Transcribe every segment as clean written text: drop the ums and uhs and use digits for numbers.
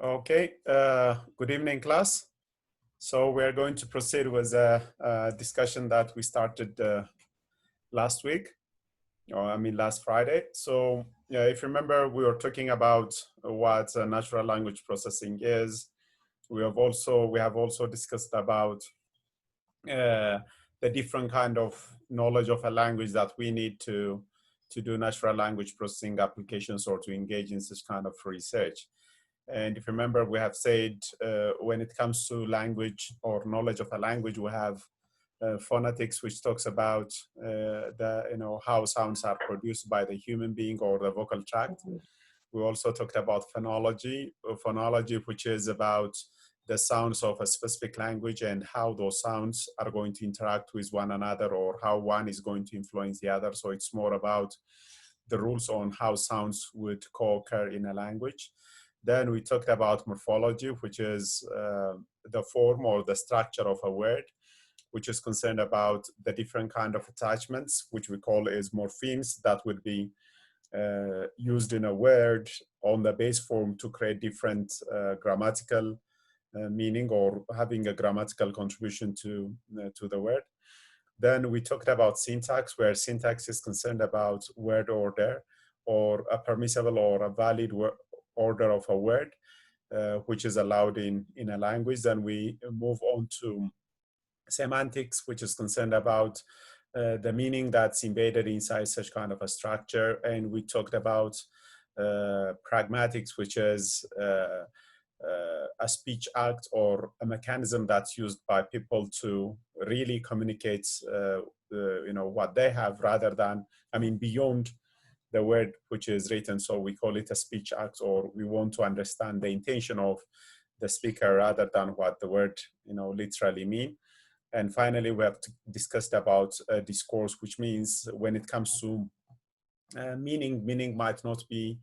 Okay, good evening, class. So we're going to proceed with a discussion that we started last week, or I mean last Friday. So if you remember, we were talking about what natural language processing is. We have also discussed about the different kind of knowledge of a language that we need to do natural language processing applications or to engage in such kind of research. And if you remember, we have said when it comes to language or knowledge of a language, we have phonetics, which talks about how sounds are produced by the human being or the vocal tract. We also talked about phonology, which is about the sounds of a specific language and how those sounds are going to interact with one another or how one is going to influence the other. So it's more about the rules on how sounds would co-occur in a language. Then we talked about morphology, which is the form or the structure of a word, which is concerned about the different kind of attachments, which we call as morphemes that would be used in a word on the base form to create different grammatical meaning or having a grammatical contribution to the word. Then we talked about syntax, where syntax is concerned about word order or a permissible or a valid order of a word, which is allowed in a language. Then we move on to semantics, which is concerned about the meaning that's embedded inside such kind of a structure. And we talked about pragmatics, which is a speech act or a mechanism that's used by people to really communicate what they have rather than, beyond the word which is written. So we call it a speech act, or we want to understand the intention of the speaker rather than what the word literally mean. And finally, we have discussed about discourse, which means when it comes to meaning might not be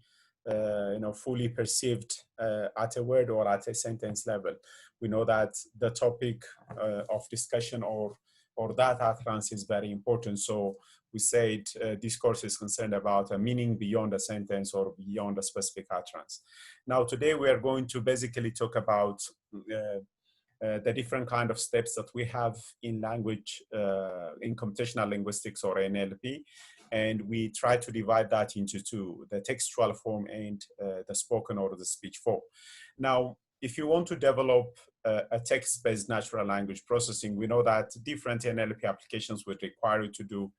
fully perceived at a word or at a sentence level. We know that the topic of discussion or that utterance is very important. So we said discourse is concerned about a meaning beyond a sentence or beyond a specific utterance. Now, today we are going to basically talk about the different kind of steps that we have in language, in computational linguistics or NLP. And we try to divide that into two, the textual form and the spoken or the speech form. Now, if you want to develop a text-based natural language processing, we know that different NLP applications would require you to do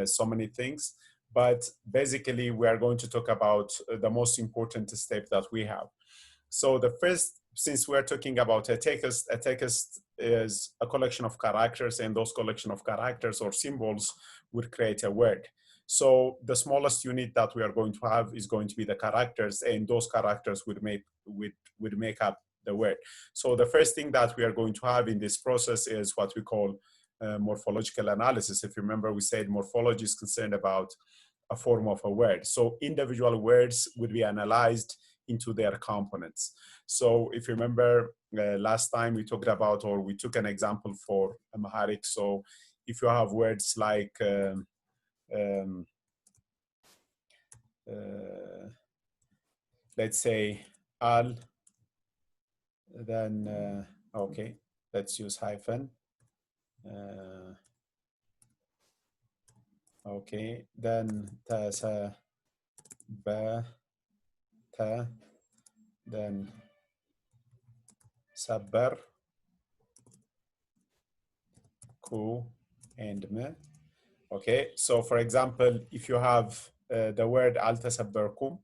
so many things. But basically, we are going to talk about the most important step that we have. So the first, since we're talking about a text is a collection of characters, and those collection of characters or symbols would create a word. So the smallest unit that we are going to have is going to be the characters, and those characters would make up the word. So the first thing that we are going to have in this process is what we call morphological analysis. If you remember, we said morphology is concerned about a form of a word. So individual words would be analyzed into their components. So if you remember last time we talked about, or we took an example for Amharic. So if you have words like let's say al, then okay, let's use hyphen. Okay, then ta, sa, ba, ta, then sabbar, ku, and me. Okay, so for example, if you have the word altasabbarkum,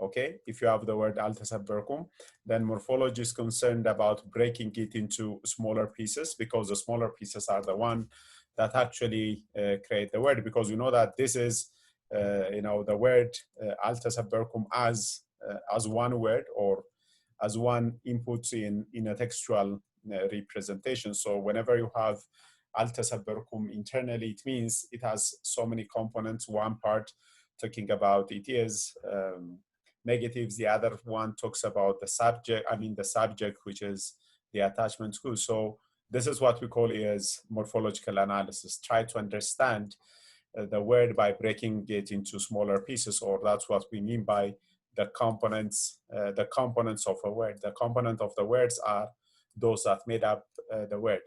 okay, if you have the word altasabbarkum, then morphology is concerned about breaking it into smaller pieces, because the smaller pieces are the one that actually create the word, because we know that this is the word altasabbarkum as one word or as one input in a textual representation. So whenever you have altasabbarkum internally, it means it has so many components. One part talking about it is negatives, the other one talks about the subject, the subject, which is the attachment to. So this is what we call is morphological analysis. Try to understand the word by breaking it into smaller pieces, or that's what we mean by the components of a word. The component of the words are those that made up the word.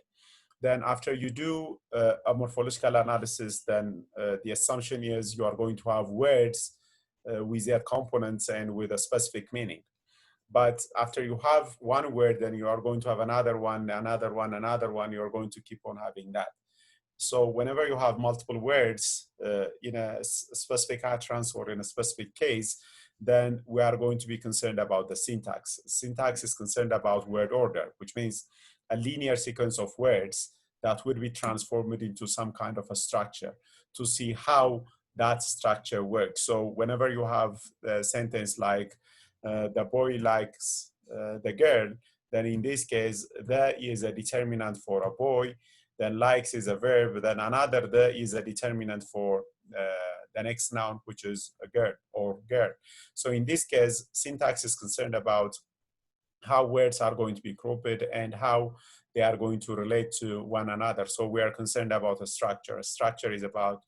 Then after you do a morphological analysis, then the assumption is you are going to have words with their components and with a specific meaning. But after you have one word, then you are going to have another one, another one, another one. You're going to keep on having that. So whenever you have multiple words in a specific utterance or in a specific case, then we are going to be concerned about the syntax. Syntax is concerned about word order, which means a linear sequence of words that will be transformed into some kind of a structure to see how that structure works. So whenever you have a sentence like, the boy likes the girl, then in this case, there is a determinant for a boy, then likes is a verb, then another there is a determinant for the next noun, which is a girl or girl. So in this case, syntax is concerned about how words are going to be grouped and how they are going to relate to one another. So we are concerned about a structure. A structure is about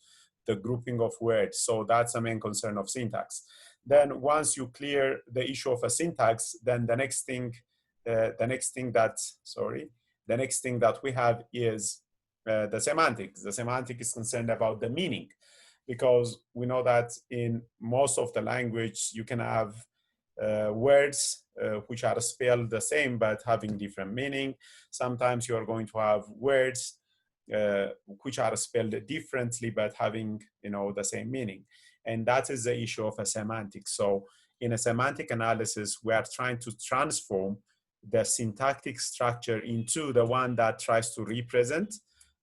the grouping of words. So that's the main concern of syntax. Then once you clear the issue of a syntax, then the next thing that we have is the semantics. The semantic is concerned about the meaning, because we know that in most of the language you can have words which are spelled the same but having different meaning. Sometimes you are going to have words which are spelled differently but having, the same meaning. And that is the issue of a semantic. So in a semantic analysis, we are trying to transform the syntactic structure into the one that tries to represent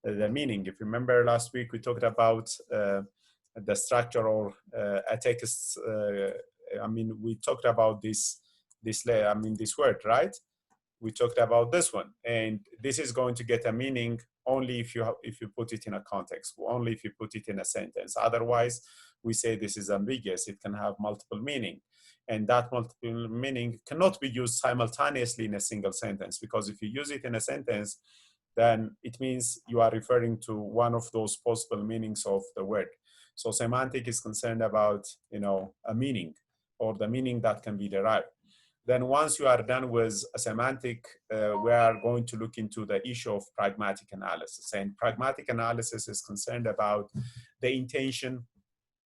the meaning. If you remember last week, we talked about the structure or a text. We talked about this word, right? We talked about this one, and this is going to get a meaning only if you put it in a context, only if you put it in a sentence. Otherwise, we say this is ambiguous. It can have multiple meaning, and that multiple meaning cannot be used simultaneously in a single sentence, because if you use it in a sentence, then it means you are referring to one of those possible meanings of the word. So semantic is concerned about, a meaning or the meaning that can be derived. Then once you are done with a semantic, we are going to look into the issue of pragmatic analysis. And pragmatic analysis is concerned about the intention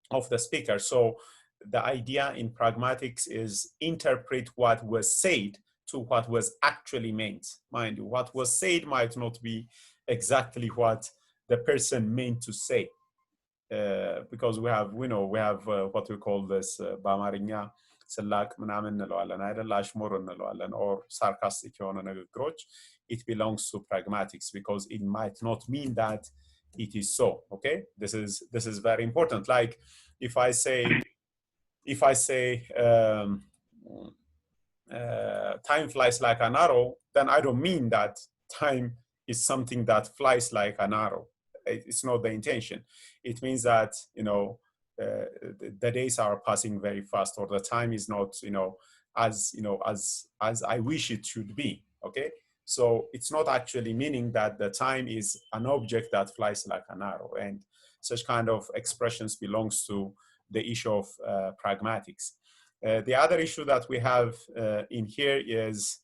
of the speaker. So the idea in pragmatics is interpret what was said to what was actually meant. Mind you, what was said might not be exactly what the person meant to say. Because we have what we call this በአማርኛ ስላቅ ምናምን እንለዋለን አይደል? አሽሙር እንለዋለን, or sarcastic የሆነ ንግግሮች. It belongs to pragmatics because it might not mean that it is so. Okay, this is very important. Like if I say time flies like an arrow, then I don't mean that time is something that flies like an arrow. It's not the intention. It means that the days are passing very fast, or the time is not as I wish it should be. Okay, so it's not actually meaning that the time is an object that flies like an arrow, and such kind of expressions belongs to the issue of pragmatics. The other issue that we have in here is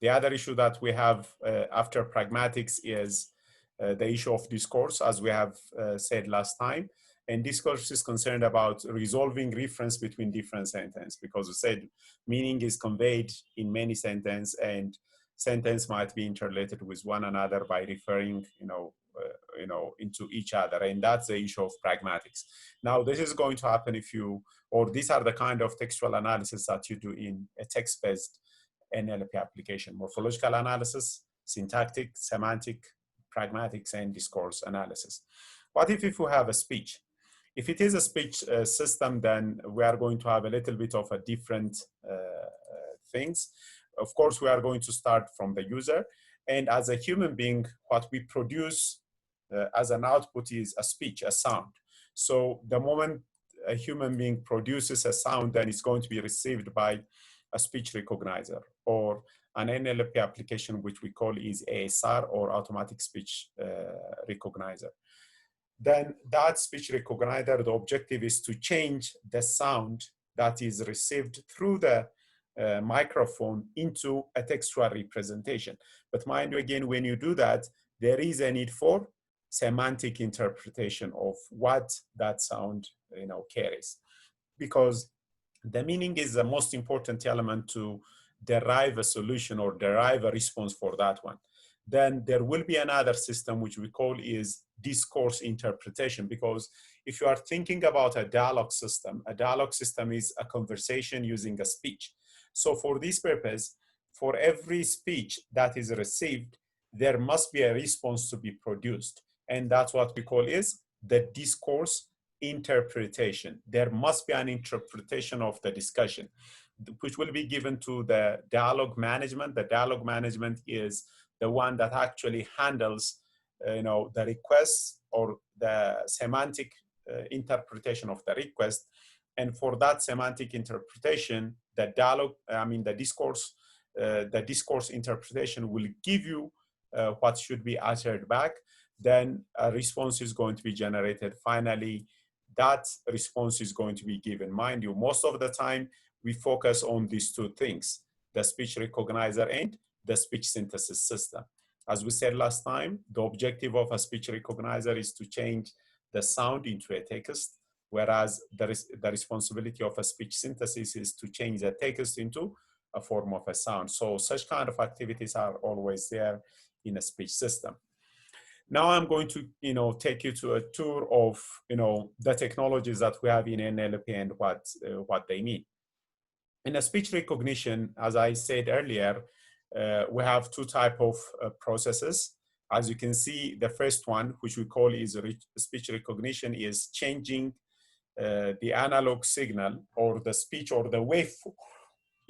the other issue that we have after pragmatics is the issue of discourse, as we have said last time. And discourse is concerned about resolving reference between different sentences, because we said meaning is conveyed in many sentences, and sentence might be interrelated with one another by referring, into each other, and that's the issue of pragmatics. Now, this is going to happen these are the kind of textual analysis that you do in a text-based NLP application: morphological analysis, syntactic, semantic, pragmatics, and discourse analysis. What if we have a speech? If it is a speech system, then we are going to have a little bit of a different things. Of course, we are going to start from the user, and as a human being, what we produce as an output is a speech, a sound. So the moment a human being produces a sound, then it's going to be received by a speech recognizer, or an NLP application, which we call is ASR, or automatic speech recognizer. then that speech recognizer, the objective is to change the sound that is received through the microphone into a textual representation. But mind you, again, when you do that, there is a need for semantic interpretation of what that sound, carries, because the meaning is the most important element to derive a solution or derive a response for that one. Then there will be another system which we call is discourse interpretation, because if you are thinking about a dialogue system is a conversation using a speech. So for this purpose, for every speech that is received, there must be a response to be produced. And that's what we call is the discourse interpretation. There must be an interpretation of the discussion, which will be given to the dialogue management. The dialogue management is the one that actually handles, the requests or the semantic interpretation of the request. And for that semantic interpretation, the discourse interpretation will give you what should be answered back. Then a response is going to be generated. Finally, that response is going to be given. Mind you, most of the time, we focus on these two things, the speech recognizer and the speech synthesis system. As we said last time, the objective of a speech recognizer is to change the sound into a text, whereas the responsibility of a speech synthesis is to change the text into a form of a sound. So such kind of activities are always there in a speech system. Now I'm going to, take you to a tour of, the technologies that we have in NLP and what they mean. In a speech recognition, as I said earlier, we have two types of processes. As you can see, the first one, which we call is speech recognition, is changing the analog signal or the speech or the wave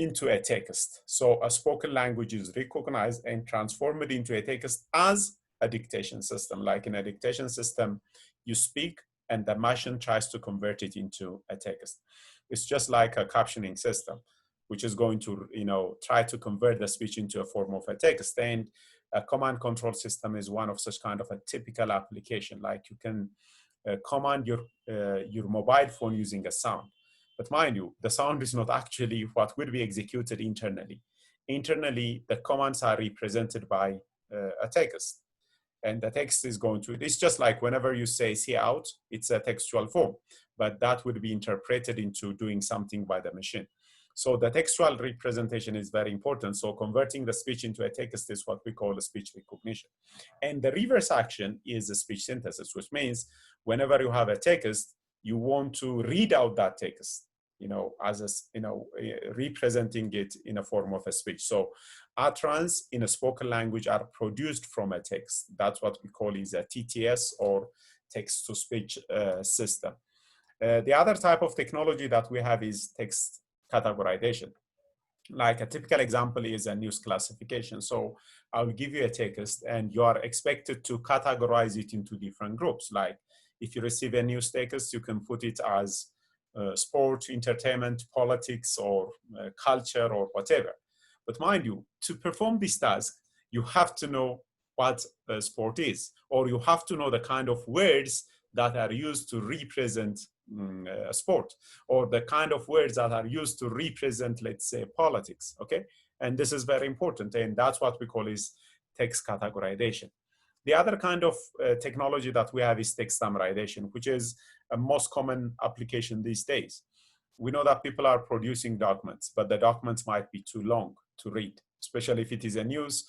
into a text. So a spoken language is recognized and transformed into a text as a dictation system. Like in a dictation system, you speak and the machine tries to convert it into a text. It's just like a captioning system, which is going to, try to convert the speech into a form of a text. And a command control system is one of such kind of a typical application. Like you can command your mobile phone using a sound. But mind you, the sound is not actually what will be executed internally. Internally, the commands are represented by a text. And the text is going to, it's just like whenever you say see out, it's a textual form, but that would be interpreted into doing something by the machine. So the textual representation is very important. So converting the speech into a text is what we call a speech recognition. And the reverse action is a speech synthesis, which means whenever you have a text, you want to read out that text, representing it in a form of a speech. So utterance in a spoken language are produced from a text. That's what we call is a TTS or text-to-speech system. The other type of technology that we have is text categorization. Like a typical example is a news classification. So I'll give you a text and you are expected to categorize it into different groups. Like if you receive a news text, you can put it as sport, entertainment, politics, or culture, or whatever. But mind you, to perform this task, you have to know what sport is, or you have to know the kind of words that are used to represent a sport, or the kind of words that are used to represent, let's say, politics, okay? And this is very important, and that's what we call is text categorization. The other kind of technology that we have is text summarization, which is a most common application these days. We know that people are producing documents, but the documents might be too long to read, especially if it is a news.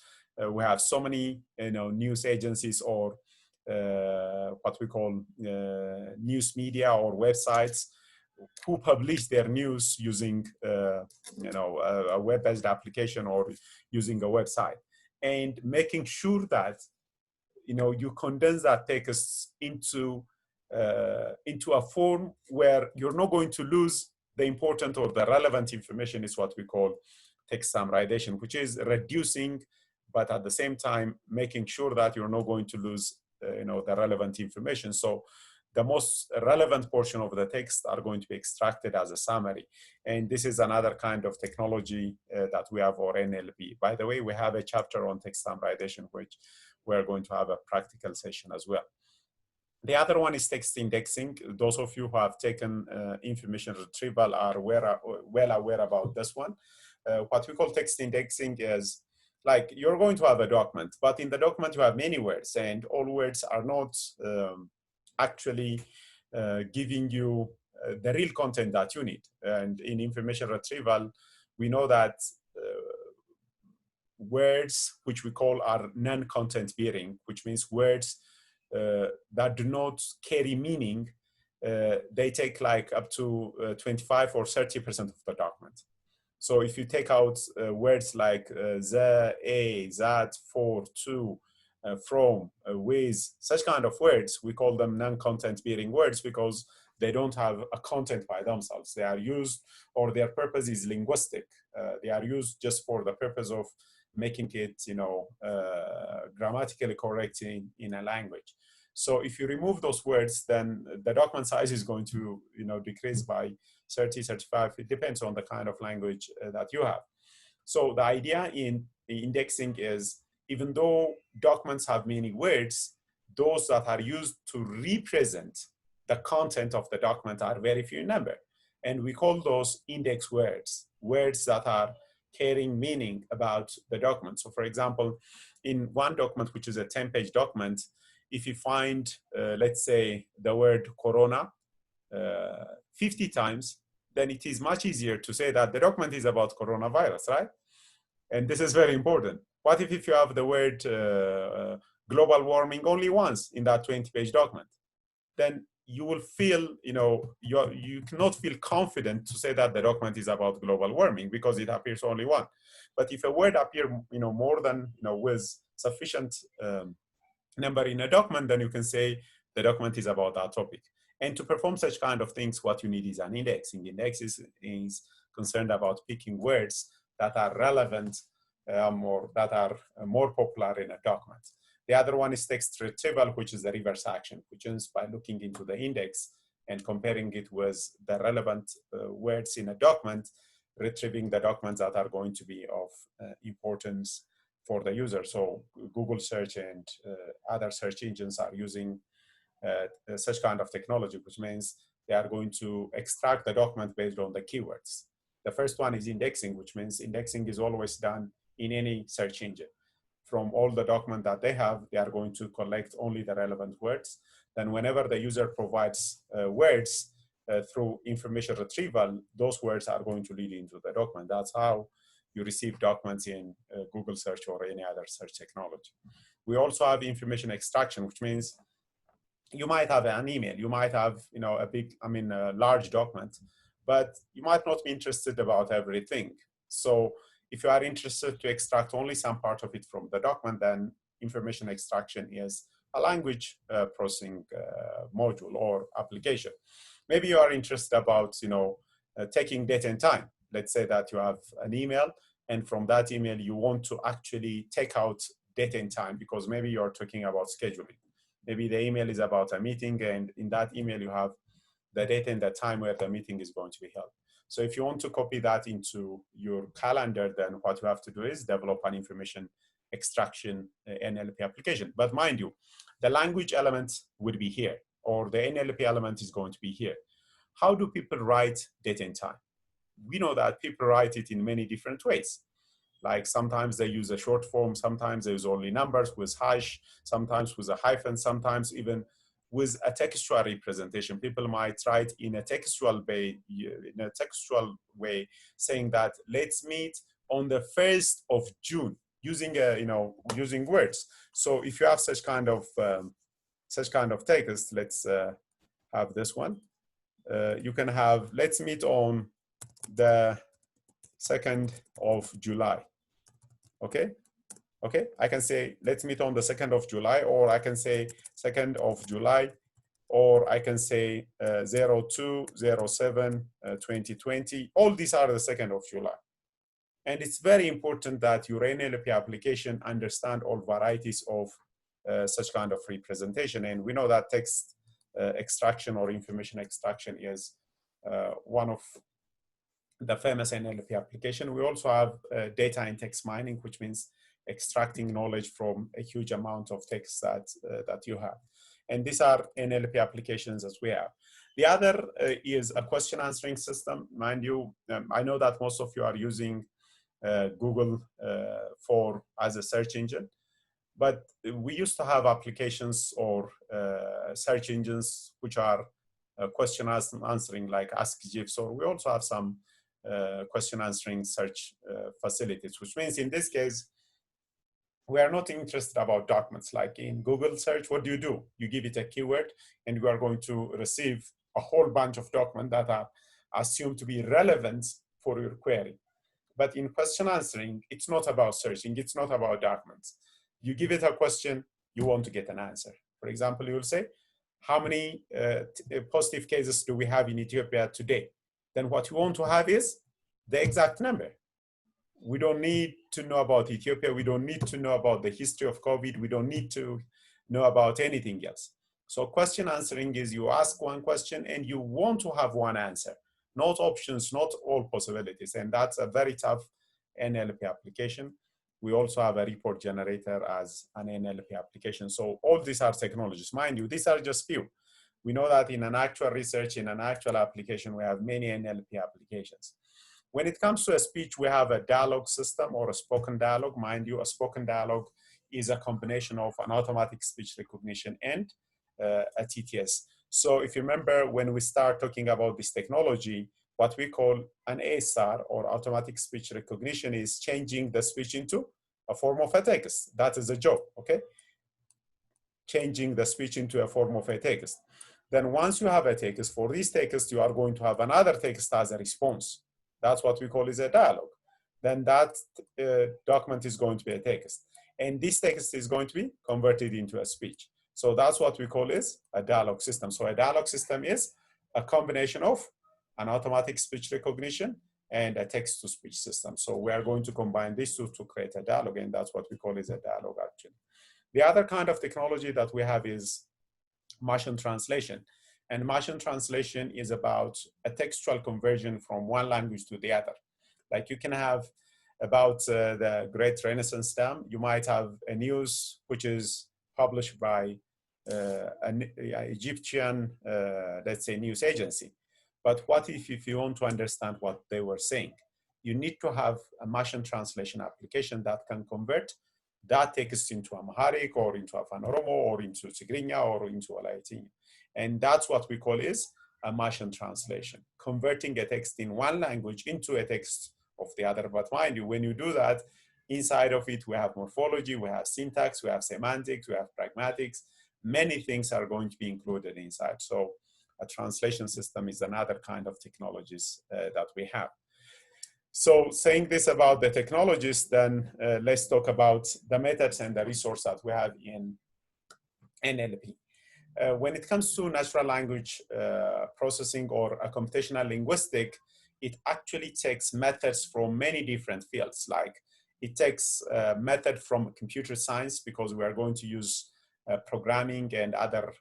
We have so many news agencies or what we call news media or websites who publish their news using a web-based application or using a website, and making sure that you condense that text into a form where you're not going to lose the important or the relevant information is what we call text summarization, which is reducing, but at the same time making sure that you're not going to lose the relevant information. So the most relevant portion of the text are going to be extracted as a summary. And this is another kind of technology that we have, or NLP. By the way, we have a chapter on text summarization, which we're going to have a practical session as well. The other one is text indexing. Those of you who have taken information retrieval are well aware about this one. What we call text indexing is like you're going to have a document, but in the document you have many words, and all words are not actually giving you the real content that you need. And in information retrieval, we know that words which we call are non-content bearing, which means words that do not carry meaning, they take like up to 25 or 30% of the document. So if you take out words like the, a, that, for, to, from, with, such kind of words, we call them non-content bearing words because they don't have a content by themselves. They are used, or their purpose is linguistic. They are used just for the purpose of making it, grammatically correct in a language. So if you remove those words, then the document size is going to, decrease by 30, 35. It depends on the kind of language that you have. So the idea in indexing is, even though documents have many words, those that are used to represent the content of the document are very few in number. And we call those index words, words that are carrying meaning about the document. So for example, in one document, which is a 10-page document, if you find, let's say, the word corona 50 times, then it is much easier to say that the document is about coronavirus, right? And this is very important. What if you have the word global warming only once in that 20-page document? Then you will feel, you cannot feel confident to say that the document is about global warming because it appears only once. But if a word appears, more than, with sufficient number in a document, then you can say the document is about that topic. And to perform such kind of things, what you need is an indexing. Index is concerned about picking words that are relevant or that are more popular in a document. The other one is text retrieval, which is the reverse action, which is by looking into the index and comparing it with the relevant words in a document, retrieving the documents that are going to be of importance for the user. So Google search and other search engines are using such kind of technology, which means they are going to extract the document based on the keywords. The first one is indexing, which means indexing is always done in any search engine. From all the document that they have, they are going to collect only the relevant words. Then whenever the user provides words through information retrieval, those words are going to lead into the document. That's how you receive documents in Google search or any other search technology. We also have information extraction, which means you might have an email, you might have a large document, but you might not be interested about everything. So if you are interested to extract only some part of it from the document, then information extraction is a language processing module or application. Maybe you are interested about taking date and time. Let's say that you have an email, and from that email you want to actually take out date and time because maybe you're talking about scheduling. Maybe the email is about a meeting, and in that email you have the date and the time where the meeting is going to be held. So if you want to copy that into your calendar, then what you have to do is develop an information extraction NLP application. But mind you, the language element would be here, or the NLP element is going to be here. How do people write date and time? We know that people write it in many different ways. Like sometimes they use a short form, sometimes they use only numbers with hash, sometimes with a hyphen, sometimes even with a textual representation. People might write in a textual way, saying that let's meet on the 1st of June, using using words. So if you have such kind of text, let's have this one. You can have let's meet on the 2nd of July. Okay, I can say let's meet on the 2nd of July, or I can say 2nd of July, or I can say 02/07/2020. All these are the 2nd of July. And it's very important that your NLP application understand all varieties of such kind of representation. And we know that text extraction or information extraction is one of the famous NLP application. We also have data and text mining, which means extracting knowledge from a huge amount of text that you have. And these are NLP applications as we have. The other is a question answering system. Mind you, I know that most of you are using Google as a search engine, but we used to have applications or search engines which are question answering, like Ask Jeeves, or we also have some question answering search facilities, which means in this case, we are not interested about documents. Like in Google search, what do? You give it a keyword and you are going to receive a whole bunch of documents that are assumed to be relevant for your query. But in question answering, it's not about searching, it's not about documents. You give it a question, you want to get an answer. For example, you will say, how many positive cases do we have in Ethiopia today? Then what you want to have is the exact number. We don't need to know about Ethiopia. We don't need to know about the history of COVID. We don't need to know about anything else. So question answering is you ask one question and you want to have one answer, not options, not all possibilities. And that's a very tough NLP application. We also have a report generator as an NLP application. So all these are technologies. Mind you, these are just few. We know that in an actual research, in an actual application, we have many NLP applications. When it comes to a speech, we have a dialogue system or a spoken dialogue. Mind you, a spoken dialogue is a combination of an automatic speech recognition and a TTS. So if you remember, when we start talking about this technology, what we call an ASR or automatic speech recognition is changing the speech into a form of a text. That is a job, okay? Changing the speech into a form of a text. Then once you have a text, for this text, you are going to have another text as a response. That's what we call is a dialogue. Then that document is going to be a text. And this text is going to be converted into a speech. So that's what we call is a dialogue system. So a dialogue system is a combination of an automatic speech recognition and a text-to-speech system. So we are going to combine these two to create a dialogue, and that's what we call is a dialogue actually. The other kind of technology that we have is machine translation. And machine translation is about a textual conversion from one language to the other. Like you can have about the Great Renaissance dam, you might have a news which is published by an Egyptian, let's say, news agency. But what if you want to understand what they were saying? You need to have a machine translation application that can convert that text into Amharic or into Afan Oromo or into Tigrinya or into Walaitini. And that's what we call is a machine translation, converting a text in one language into a text of the other. But mind you, when you do that, inside of it, we have morphology, we have syntax, we have semantics, we have pragmatics. Many things are going to be included inside. So a translation system is another kind of technologies that we have. So saying this about the technologies, then let's talk about the methods and the resource that we have in NLP. When it comes to natural language processing or a computational linguistic, it actually takes methods from many different fields. Like it takes a method from computer science because we are going to use programming and other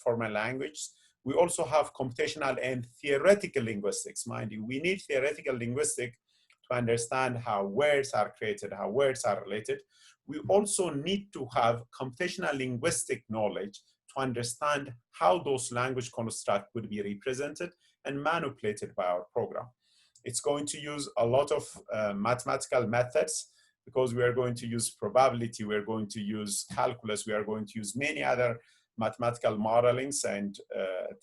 formal languages. We also have computational and theoretical linguistics. Mind you, we need theoretical linguistics to understand how words are created, how words are related. We also need to have computational linguistic knowledge to understand how those language constructs would be represented and manipulated by our program. It's going to use a lot of mathematical methods because we are going to use probability, we're going to use calculus, we are going to use many other mathematical modelings and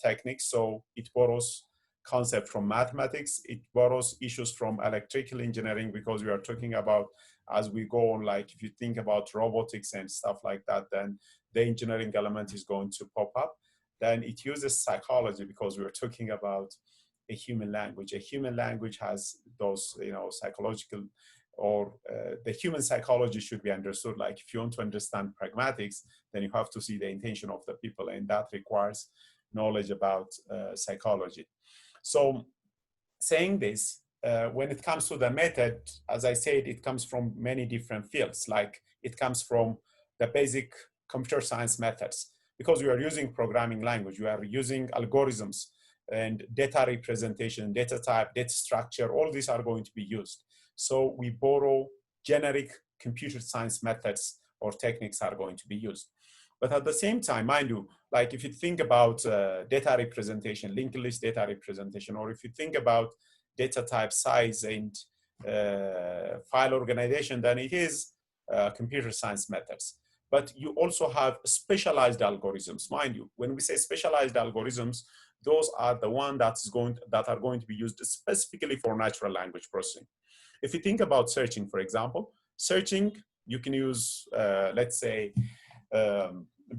techniques. So it borrows concept from mathematics, it borrows issues from electrical engineering because we are talking about as we go on, like if you think about robotics and stuff like that, then the engineering element is going to pop up. Then it uses psychology because we're talking about a human language. A human language has those, psychological or the human psychology should be understood. Like if you want to understand pragmatics, then you have to see the intention of the people, and that requires knowledge about psychology. So saying this, when it comes to the method, as I said, it comes from many different fields. Like it comes from the basic computer science methods, because we are using programming language, we are using algorithms and data representation, data type, data structure, all these are going to be used. So we borrow generic computer science methods or techniques are going to be used. But at the same time, mind you, like if you think about data representation, linked list data representation, or if you think about data type size and file organization, then it is computer science methods. But you also have specialized algorithms, mind you. When we say specialized algorithms, those are the ones that are going to be used specifically for natural language processing. If you think about searching, for example, searching, you can use, let's say,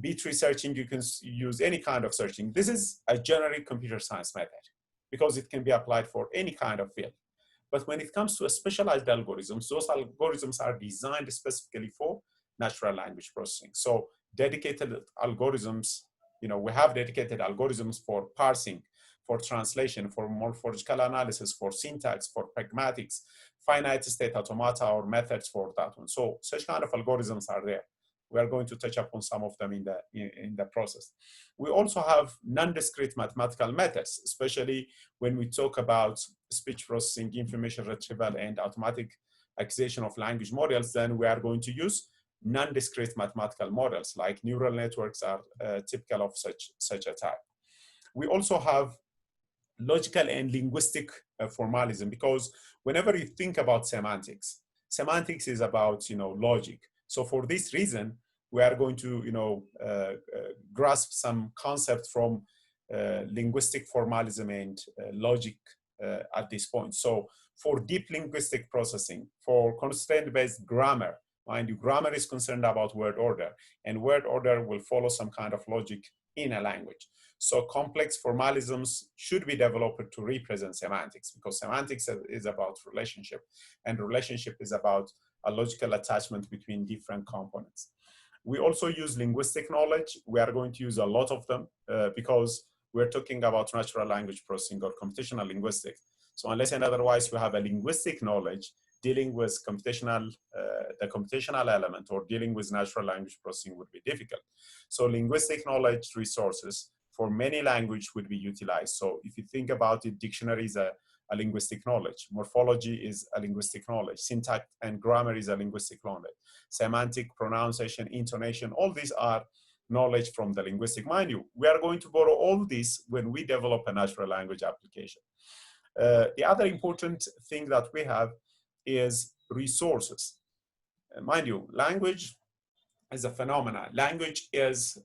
B-tree searching, you can use any kind of searching. This is a generic computer science method because it can be applied for any kind of field. But when it comes to a specialized algorithms, those algorithms are designed specifically for natural language processing. So dedicated algorithms, we have dedicated algorithms for parsing, for translation, for morphological analysis, for syntax, for pragmatics, finite state automata, or methods for that one. So such kind of algorithms are there. We are going to touch upon some of them in the process. We also have non-discrete mathematical methods, especially when we talk about speech processing, information retrieval, and automatic acquisition of language models. Then we are going to use non-discrete mathematical models, like neural networks are typical of such a type. We also have logical and linguistic formalism, because whenever you think about semantics, semantics is about logic. So for this reason, we are going to grasp some concept from linguistic formalism and logic at this point. So for deep linguistic processing, for constraint-based grammar, mind you, grammar is concerned about word order, and word order will follow some kind of logic in a language. So complex formalisms should be developed to represent semantics, because semantics is about relationship, and relationship is about a logical attachment between different components. We also use linguistic knowledge. We are going to use a lot of them because we're talking about natural language processing or computational linguistics. So unless and otherwise you have a linguistic knowledge dealing with the computational element or dealing with natural language processing would be difficult. So linguistic knowledge resources for many language would be utilized. So if you think about it, dictionary is a linguistic knowledge. Morphology is a linguistic knowledge. Syntax and grammar is a linguistic knowledge. Semantic, pronunciation, intonation, all these are knowledge from the linguistic. Mind you, we are going to borrow all this when we develop a natural language application. The other important thing that we have is resources. Mind you, language is a phenomenon. Language is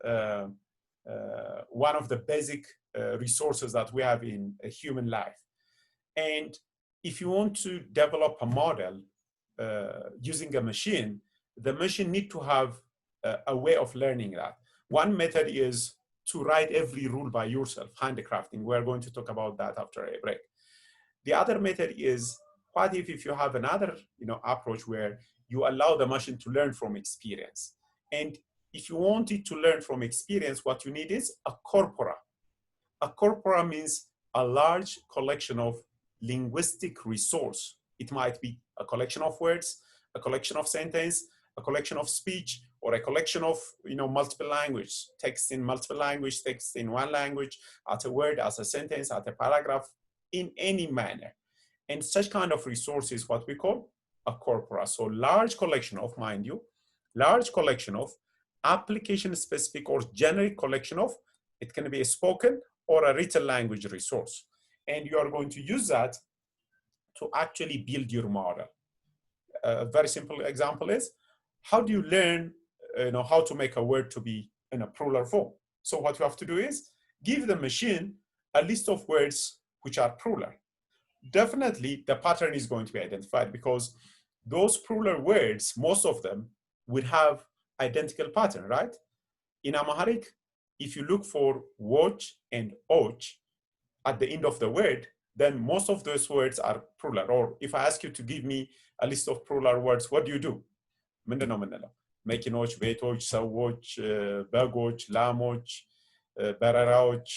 one of the basic resources that we have in a human life. And if you want to develop a model using a machine, the machine needs to have a way of learning that. One method is to write every rule by yourself, handcrafting. We're going to talk about that after a break. The other method is, what if you have another approach where you allow the machine to learn from experience? And if you want it to learn from experience, what you need is a corpora. A corpora means a large collection of linguistic resource. It might be a collection of words, a collection of sentence, a collection of speech, or a collection of multiple language, text in multiple language, text in one language, as a word, as a sentence, as a paragraph, in any manner. And such kind of resource is what we call a corpora. So large collection of, mind you, large collection of application-specific or generic collection of, it can be a spoken or a written language resource. And you are going to use that to actually build your model. A very simple example is, how do you learn how to make a word to be in a plural form? So what you have to do is give the machine a list of words which are plural. Definitely the pattern is going to be identified, because those plural words, most of them will have identical pattern, right? In Amharic, if you look for watch and och at the end of the word, then most of those words are plural. Or if I ask you to give me a list of plural words, what do you do? Mekinoch, Vetoch, Sawoch, Bagoch, Lamoch, Bararoch,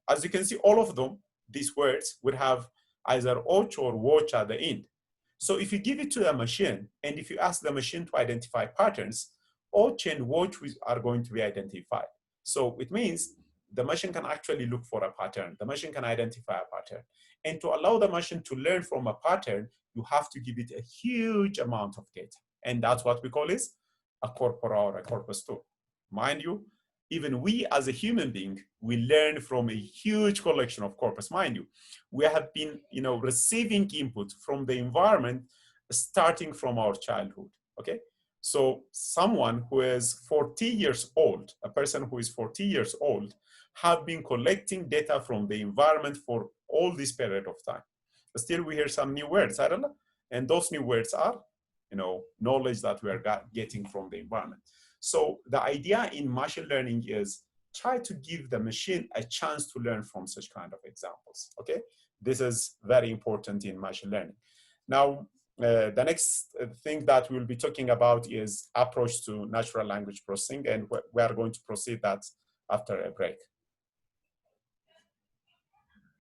as you can see, all of them, these words would have either och or watch at the end. So if you give it to a machine, and if you ask the machine to identify patterns, och and watch are going to be identified. So it means the machine can actually look for a pattern. The machine can identify a pattern. And to allow the machine to learn from a pattern, you have to give it a huge amount of data. And that's what we call is a corpora or a corpus tool. Mind you, even we as a human being, we learn from a huge collection of corpus. Mind you, we have been, receiving input from the environment starting from our childhood, okay? So someone who is 40 years old, a person who is 40 years old, have been collecting data from the environment for all this period of time. Still, we hear some new words, I don't know. And those new words are, knowledge that we are getting from the environment. So the idea in machine learning is try to give the machine a chance to learn from such kind of examples, okay? This is very important in machine learning. Now, the next thing that we'll be talking about is approach to natural language processing, and we are going to proceed that after a break.